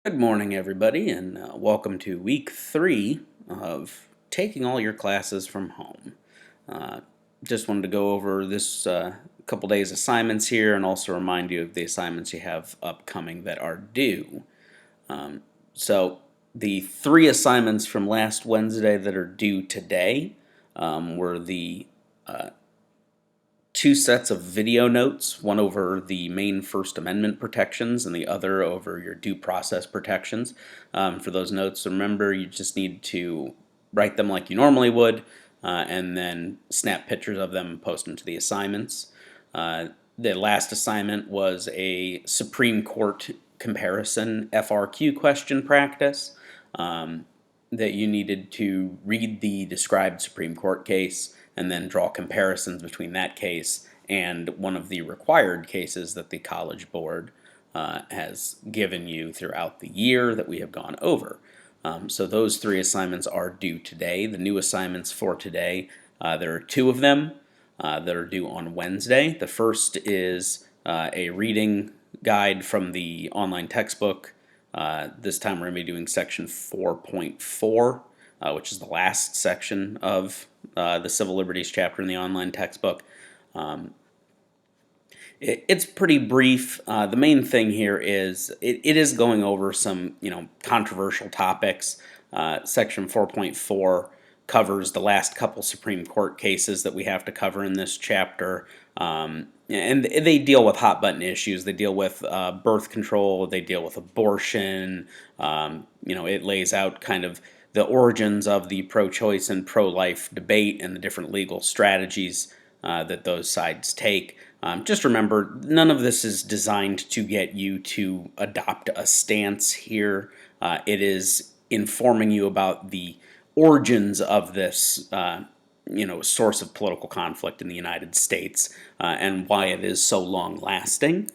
Good morning, everybody, and welcome to week 3 of taking all your classes from home. Uh, just wanted to go over this couple days assignments here and also remind you of the assignments you have upcoming that are due. So the 3 assignments from last Wednesday that are due today were the 2 sets of video notes, one over the main First Amendment protections and the other over your due process protections. For those notes, remember you just need to write them like you normally would and then snap pictures of them and post them to the assignments. The last assignment was a Supreme Court comparison FRQ question practice that you needed to read the described Supreme Court case and then draw comparisons between that case and one of the required cases that the College Board has given you throughout the year that we have gone over. So those 3 assignments are due today. The new assignments for today, there are 2 of them that are due on Wednesday. The first is a reading guide from the online textbook. This time we're going to be doing section 4.4, which is the last section of the Civil Liberties chapter in the online textbook. It's pretty brief. The main thing here is it is going over some controversial topics. Section 4.4 covers the last couple Supreme Court cases that we have to cover in this chapter. And they deal with hot button issues. They deal with birth control. They deal with abortion. It lays out kind of the origins of the pro-choice and pro-life debate and the different legal strategies that those sides take. Just remember, none of this is designed to get you to adopt a stance here. It is informing you about the origins of this source of political conflict in the United States and why it is so long lasting.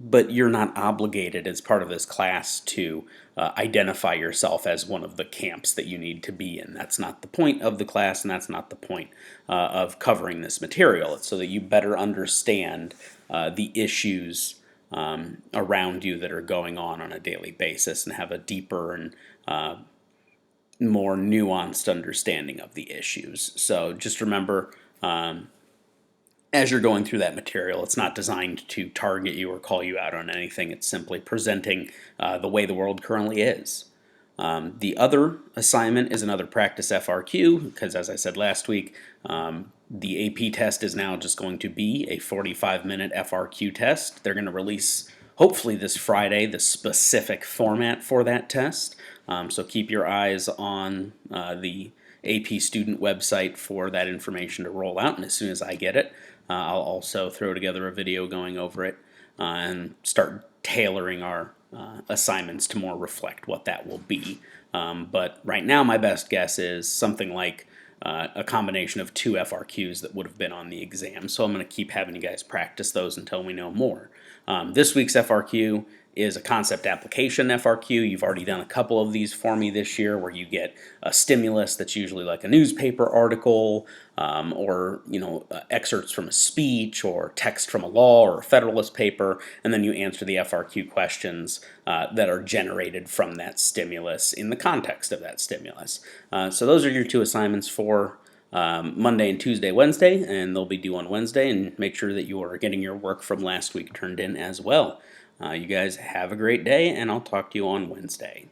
But you're not obligated as part of this class to identify yourself as one of the camps that you need to be in. That's not the point of the class, and that's not the point of covering this material. It's so that you better understand the issues around you that are going on a daily basis and have a deeper and more nuanced understanding of the issues. So just remember, as you're going through that material, it's not designed to target you or call you out on anything. It's simply presenting the way the world currently is. The other assignment is another practice FRQ, because as I said last week, the AP test is now just going to be a 45-minute FRQ test. They're going to release, hopefully this Friday, the specific format for that test. So keep your eyes on the AP student website for that information to roll out, and as soon as I get it, I'll also throw together a video going over it and start tailoring our assignments to more reflect what that will be. But right now my best guess is something like a combination of 2 FRQs that would have been on the exam. So I'm going to keep having you guys practice those until we know more. This week's FRQ is a concept application FRQ. You've already done a couple of these for me this year where you get a stimulus that's usually like a newspaper article or excerpts from a speech or text from a law or a Federalist paper, and then you answer the FRQ questions that are generated from that stimulus in the context of that stimulus. So those are your 2 assignments for Monday and Tuesday, Wednesday, and they'll be due on Wednesday, and make sure that you are getting your work from last week turned in as well. You guys have a great day, and I'll talk to you on Wednesday.